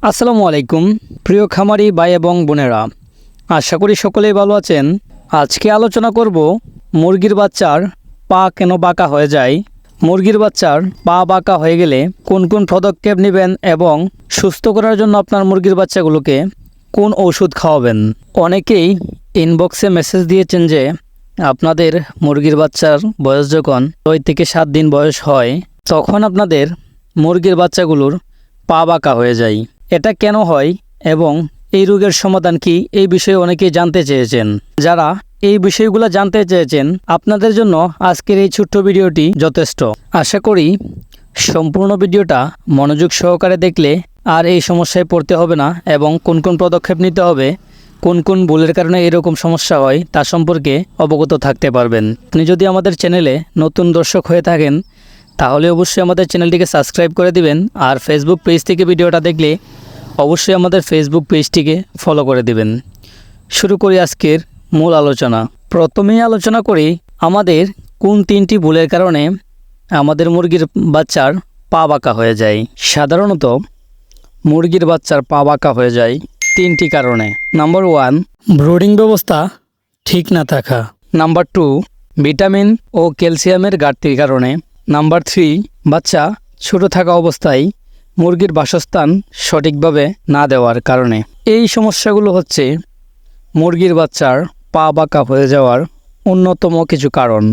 আসসালামু আলাইকুম প্রিয় খামারি ভাই এবং বোনেরা, আশা করি সকলেই ভালো আছেন। আজকে আলোচনা করব মুরগির বাচ্চার পা কেন বাঁকা হয়ে যায়, মুরগির বাচ্চার পা বাঁকা হয়ে গেলে কোন কোন পদক্ষেপ নেবেন এবং সুস্থ করার জন্য আপনার মুরগির বাচ্চাগুলোকে কোন ওষুধ খাওয়াবেন। অনেকেই ইনবক্সে মেসেজ দিয়েছেন যে আপনাদের মুরগির বাচ্চার বয়স যখন 6 থেকে 7 দিন বয়স হয় তখন আপনাদের মুরগির বাচ্চাগুলোর পা বাঁকা হয়ে যায়। এটা কেন হয় এবং এই রোগের সমাধান কি, এই বিষয়ে অনেকেই জানতে চেয়েছেন। যারা এই বিষয়গুলো জানতে চেয়েছেন আপনাদের জন্য আজকের এই ছোট্ট ভিডিওটি যথেষ্ট। আশা করি সম্পূর্ণ ভিডিওটা মনোযোগ সহকারে দেখলে আর এই সমস্যায় পড়তে হবে না এবং কোন কোন পদক্ষেপ নিতে হবে, কোন কোন ভুলের কারণে এরকম সমস্যা হয় তা সম্পর্কে অবগত থাকতে পারবেন। আপনি যদি আমাদের চ্যানেলে নতুন দর্শক হয়ে থাকেন তাহলে অবশ্যই আমাদের চ্যানেলটিকে সাবস্ক্রাইব করে দিবেন, আর ফেসবুক পেজ থেকে ভিডিওটা দেখলে অবশ্যই আমাদের ফেসবুক পেজটিকে ফলো করে দিবেন। শুরু করি আজকের মূল আলোচনা। প্রথমেই আলোচনা করি আমাদের কোন 3টি ভুলের কারণে আমাদের মুরগির বাচ্চার পা বাঁকা হয়ে যায়। সাধারণত মুরগির বাচ্চার পা বাঁকা হয়ে যায় 3টি কারণে। নাম্বার 1, ব্রুডিং ব্যবস্থা ঠিক না থাকা। নাম্বার 2, ভিটামিন ও ক্যালসিয়ামের ঘাটতির কারণে। নাম্বার 3, বাচ্চা ছোট থাকা অবস্থায় মুরগির বাসস্থান সঠিকভাবে না দেওয়ার কারণে। এই সমস্যাগুলো হচ্ছে মুরগির বাচ্চার পা বাঁকা হয়ে যাওয়ার অন্যতম কিছু কারণ।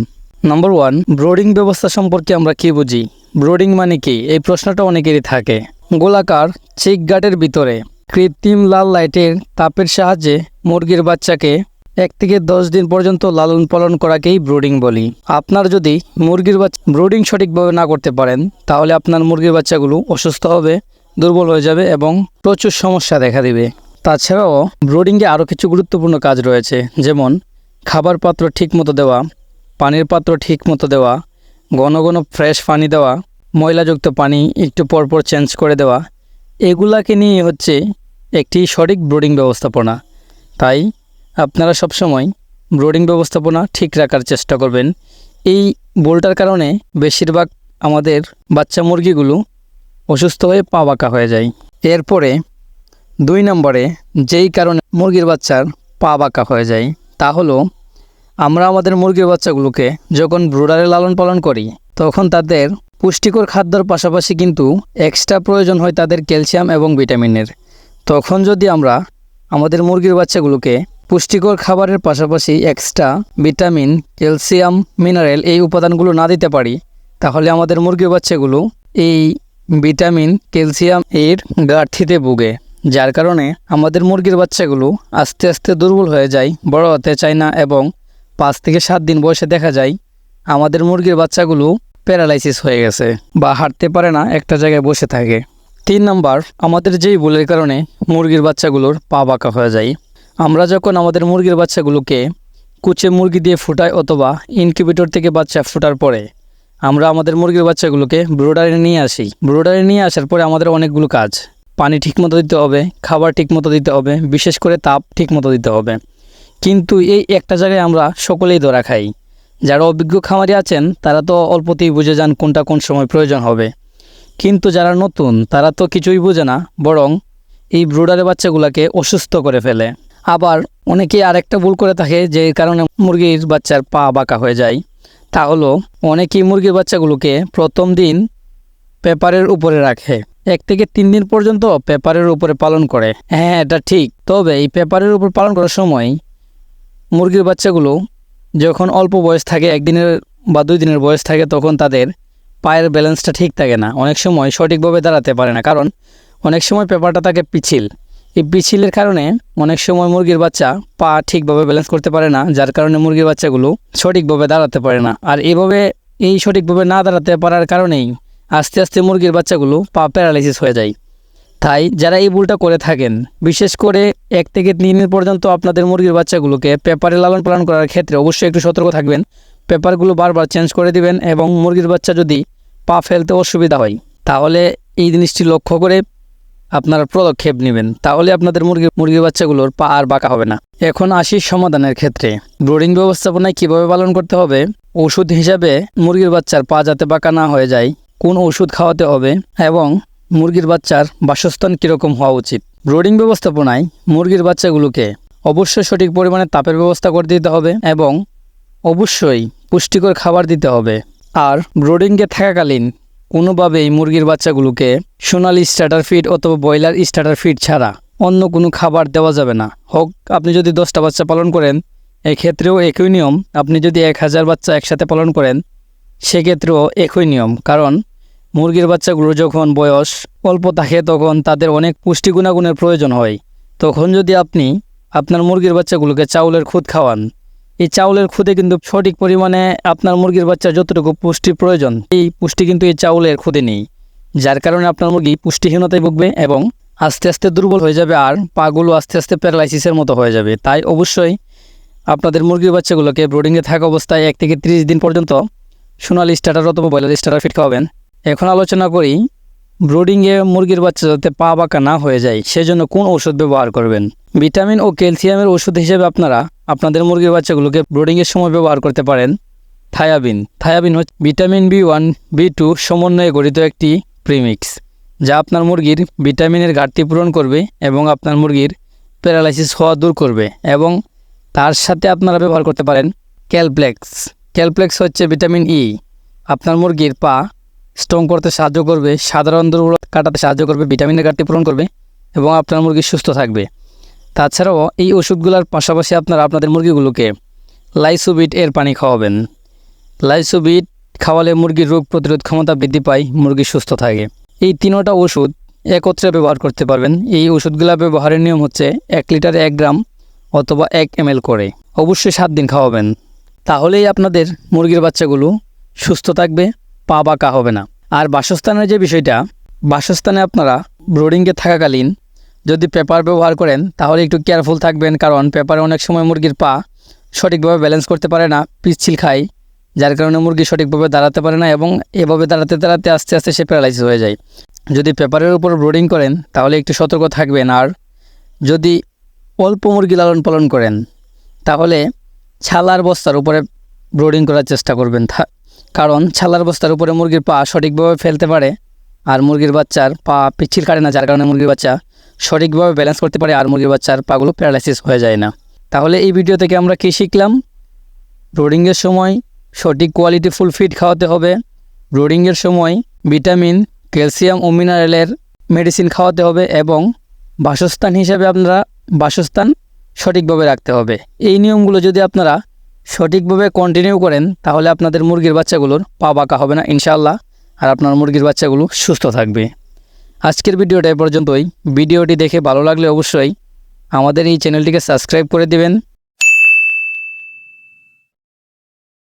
নাম্বার 1, ব্রুডিং ব্যবস্থা সম্পর্কে আমরা কি বুঝি? ব্রুডিং মানে কি, এই প্রশ্নটা অনেকেরই থাকে। গোলাকার চিক গার্ডের ভিতরে কৃত্রিম লাল লাইটের তাপের সাহায্যে মুরগির বাচ্চাকে 1 থেকে 10 দিন পর্যন্ত লালন পালন করাকেই ব্রুডিং বলি। আপনার যদি মুরগির বাচ্চা ব্রুডিং সঠিকভাবে না করতে পারেন তাহলে আপনার মুরগির বাচ্চাগুলো অসুস্থ হবে, দুর্বল হয়ে যাবে এবং প্রচুর সমস্যা দেখা দিবে। তাছাড়াও ব্রুডিংয়ে আরও কিছু গুরুত্বপূর্ণ কাজ রয়েছে, যেমন খাবার পাত্র ঠিক মতো দেওয়া, পানির পাত্র ঠিক মতো দেওয়া, ঘন ঘন ফ্রেশ পানি দেওয়া, ময়লাযুক্ত পানি একটু পরপর চেঞ্জ করে দেওয়া, এগুলাকে নিয়ে হচ্ছে একটি সঠিক ব্রুডিং ব্যবস্থাপনা। তাই আপনারা সবসময় ব্রুডিং ব্যবস্থাপনা ঠিক রাখার চেষ্টা করবেন। এই ভুলটার কারণে বেশিরভাগ আমাদের বাচ্চা মুরগিগুলো অসুস্থ হয়ে পা বাঁকা হয়ে যায়। এরপরে 2 নম্বরে যেই কারণে মুরগির বাচ্চার পা বাঁকা হয়ে যায় তা হলো আমরা আমাদের মুরগির বাচ্চাগুলোকে যখন ব্রুডারে লালন পালন করি তখন তাদের পুষ্টিকর খাদ্যর পাশাপাশি কিন্তু এক্সট্রা প্রয়োজন হয় তাদের ক্যালসিয়াম এবং ভিটামিনের। তখন যদি আমরা আমাদের মুরগির বাচ্চাগুলোকে পুষ্টিকর খাবারের পাশাপাশি এক্সট্রা ভিটামিন, ক্যালসিয়াম, মিনারেল এই উপাদানগুলো না দিতে পারি তাহলে আমাদের মুরগির বাচ্চাগুলো এই ভিটামিন, ক্যালসিয়াম এর ঘাটতিতে ভোগে, যার কারণে আমাদের মুরগির বাচ্চাগুলো আস্তে আস্তে দুর্বল হয়ে যায়, বড় হতে চায় না এবং 5 থেকে 7 দিন বয়সে দেখা যায় আমাদের মুরগির বাচ্চাগুলো প্যারালাইসিস হয়ে গেছে বা হাঁটতে পারে না, একটা জায়গায় বসে থাকে। 3 নম্বর, আমাদের যেই ভুলের কারণে মুরগির বাচ্চাগুলোর পা বাঁকা হয়ে যায়, আমরা যখন আমাদের মুরগির বাচ্চাগুলোকে কুচে মুরগি দিয়ে ফুটাই অথবা ইনকিউবেটর থেকে বাচ্চা ফোটার পরে আমরা আমাদের মুরগির বাচ্চাগুলোকে ব্রুডারে নিয়ে আসি। ব্রুডারে নিয়ে আসার পরে আমাদের অনেকগুলো কাজ, পানি ঠিকমতো দিতে হবে, খাবার ঠিকমতো দিতে হবে, বিশেষ করে তাপ ঠিকমতো দিতে হবে। কিন্তু এই একটা জায়গায় আমরা সকলেই ধরা খাই। যারা অভিজ্ঞ খামারি আছেন তারা তো অল্পতেই বুঝে যান কোনটা কোন সময় প্রয়োজন হবে, কিন্তু যারা নতুন তারা তো কিছুই বোঝে না, বরং এই ব্রুডারের বাচ্চাগুলোকে অসুস্থ করে ফেলে। আবার অনেকেই আরেকটা ভুল করে থাকে যে কারণে মুরগির বাচ্চার পা বাঁকা হয়ে যায়, তা হলো অনেকেই মুরগির বাচ্চাগুলোকে প্রথম দিন পেপারের উপরে রাখে, 1 থেকে 3 দিন পর্যন্ত পেপারের উপরে পালন করে। হ্যাঁ, এটা ঠিক, তবে এই পেপারের উপর পালন করার সময় মুরগির বাচ্চাগুলো যখন অল্প বয়স থাকে, 1 দিনের বা 2 দিনের বয়স থাকে, তখন তাদের পায়ের ব্যালেন্সটা ঠিক থাকে না, অনেক সময় সঠিকভাবে দাঁড়াতে পারে না, কারণ অনেক সময় পেপারটা থাকে পিছিল। এই পিছিলের কারণে অনেক সময় মুরগির বাচ্চা পা ঠিকভাবে ব্যালেন্স করতে পারে না, যার কারণে মুরগির বাচ্চাগুলো সঠিকভাবে দাঁড়াতে পারে না। আর এই সঠিকভাবে না দাঁড়াতে পারার কারণেই আস্তে আস্তে মুরগির বাচ্চাগুলো পা প্যারালাইসিস হয়ে যায়। তাই যারা এই ভুলটা করে থাকেন, বিশেষ করে 1 থেকে 3 দিন পর্যন্ত আপনাদের মুরগির বাচ্চাগুলোকে পেপারে লালন পালন করার ক্ষেত্রে অবশ্যই একটু সতর্ক থাকবেন। পেপারগুলো বারবার চেঞ্জ করে দিবেন এবং মুরগির বাচ্চা যদি পা ফেলতে অসুবিধা হয় তাহলে এই জিনিসটি লক্ষ্য করে আপনারা পদক্ষেপ নেবেন, তাহলে আপনাদের মুরগির বাচ্চাগুলোর পা আর বাঁকা হবে না। এখন আসি সমাধানের ক্ষেত্রে। ব্রুডিং ব্যবস্থাপনায় কিভাবে পালন করতে হবে, ওষুধ হিসাবে মুরগির বাচ্চার পা যাতে বাঁকা না হয়ে যায় কোন ওষুধ খাওয়াতে হবে এবং মুরগির বাচ্চার বাসস্থান কীরকম হওয়া উচিত। ব্রোডিং ব্যবস্থাপনায় মুরগির বাচ্চাগুলোকে অবশ্যই সঠিক পরিমাণে তাপের ব্যবস্থা করে দিতে হবে এবং অবশ্যই পুষ্টিকর খাবার দিতে হবে। আর ব্রোডিংয়ে থাকাকালীন কোনোভাবেই মুরগির বাচ্চাগুলোকে সোনালি স্টার্টার ফিড অথবা ব্রয়লার স্টার্টার ফিড ছাড়া অন্য কোনো খাবার দেওয়া যাবে না। হোক আপনি যদি 10টা বাচ্চা পালন করেন, এক্ষেত্রেও একই নিয়ম। আপনি যদি 1000 বাচ্চা একসাথে পালন করেন, সেক্ষেত্রেও একই নিয়ম। কারণ মুরগির বাচ্চাগুলো যখন বয়স অল্প থাকে তখন তাদের অনেক পুষ্টি গুণাগুণের প্রয়োজন হয়। তখন যদি আপনি আপনার মুরগির বাচ্চাগুলোকে চাউলের খুদ খাওয়ান, এই চাউলের খুদে কিন্তু সঠিক পরিমাণে আপনার মুরগির বাচ্চার যতটুকু পুষ্টির প্রয়োজন, এই পুষ্টি কিন্তু এই চাউলের খুদে নেই। যার কারণে আপনার মুরগি পুষ্টিহীনতায় ভুগবে এবং আস্তে আস্তে দুর্বল হয়ে যাবে আর পাগুলো আস্তে আস্তে প্যারালাইসিসের মতো হয়ে যাবে। তাই অবশ্যই আপনাদের মুরগির বাচ্চাগুলোকে ব্রোডিংয়ে থাকা অবস্থায় 1 থেকে 30 দিন পর্যন্ত সোনালি স্টার্টার অথবা ব্রয়লার স্টার্টার ফিড খাওয়াবেন। এখন আলোচনা করি ব্রোডিংয়ে মুরগির বাচ্চা যাতে পা বাঁকা না হয়ে যায় সেজন্য কোন ওষুধ ব্যবহার করবেন। ভিটামিন ও ক্যালসিয়ামের ওষুধ হিসেবে আপনারা আপনাদের মুরগির বাচ্চাগুলোকে ব্রোডিংয়ের সময় ব্যবহার করতে পারেন থায়াবিন। থায়াবিন হচ্ছে ভিটামিন B1 B2 সমন্বয়ে গঠিত একটি প্রিমিক্স, যা আপনার মুরগির ভিটামিনের ঘাটতি পূরণ করবে এবং আপনার মুরগির প্যারালাইসিস হওয়া দূর করবে। এবং তার সাথে আপনারা ব্যবহার করতে পারেন ক্যালপ্লেক্স। ক্যালপ্লেক্স হচ্ছে ভিটামিন ই, আপনার মুরগির পা স্ট্রং করতে সাহায্য করবে, সাধারণ দুর্বলতা কাটাতে সাহায্য করবে, ভিটামিনের ঘাটতি পূরণ করবে এবং আপনার মুরগি সুস্থ থাকবে। তাছাড়াও এই ওষুধগুলোর পাশাপাশি আপনারা আপনাদের মুরগিগুলোকে লাইসোবিট এর পানি খাওয়াবেন। লাইসোবিট খাওয়ালে মুরগির রোগ প্রতিরোধ ক্ষমতা বৃদ্ধি পায়, মুরগি সুস্থ থাকে। এই 3টা ওষুধ একত্রে ব্যবহার করতে পারবেন। এই ওষুধগুলো ব্যবহারের নিয়ম হচ্ছে 1 লিটারে 1 গ্রাম অথবা 1 ml করে। অবশ্যই 7 দিন খাওয়াবেন, তাহলেই আপনাদের মুরগির বাচ্চাগুলো সুস্থ থাকবে, পা বাঁকা হবে না। আর বাসস্থানের যে বিষয়টা, বাসস্থানে আপনারা ব্রোডিংয়ে থাকাকালীন যদি পেপার ব্যবহার করেন তাহলে একটু কেয়ারফুল থাকবেন, কারণ পেপারে অনেক সময় মুরগির পা সঠিকভাবে ব্যালেন্স করতে পারে না, পিচ্ছিল খায়, যার কারণে মুরগি সঠিকভাবে দাঁড়াতে পারে না এবং এভাবে দাঁড়াতে দাঁড়াতে আস্তে আস্তে সে প্যারালাইসিস হয়ে যায়। যদি পেপারের উপর ব্রোডিং করেন তাহলে একটু সতর্ক থাকবেন। আর যদি অল্প মুরগি লালন পালন করেন তাহলে ছালার বস্তার উপরে ব্রোডিং করার চেষ্টা করবেন, কারণ ছালার বস্তার উপরে মুরগির পা সঠিকভাবে ফেলতে পারে আর মুরগির বাচ্চার পা পিচ্ছিল কাটে না, যার কারণে মুরগির বাচ্চা সঠিকভাবে ব্যালেন্স করতে পারে আর মুরগির বাচ্চার পাগুলো প্যারালাইসিস হয়ে যায় না। তাহলে এই ভিডিও থেকে আমরা কী শিখলাম? ব্রোডিংয়ের সময় সঠিক কোয়ালিটি ফুল ফিড খাওয়াতে হবে, ব্রোডিংয়ের সময় ভিটামিন, ক্যালসিয়াম ও মিনারেলের মেডিসিন খাওয়াতে হবে এবং বাসস্থান হিসাবে আপনারা বাসস্থান সঠিকভাবে রাখতে হবে। এই নিয়মগুলো যদি আপনারা সঠিকভাবে কন্টিনিউ করেন তাহলে আপনাদের মুরগির বাচ্চাগুলোর পা বাঁকা হবে না ইনশাআল্লাহ, আর আপনার মুরগির বাচ্চাগুলো সুস্থ থাকবে। আজকের ভিডিওটা এ পর্যন্তই। ভিডিওটি দেখে ভালো লাগলে অবশ্যই আমাদের এই চ্যানেলটিকে সাবস্ক্রাইব করে দিবেন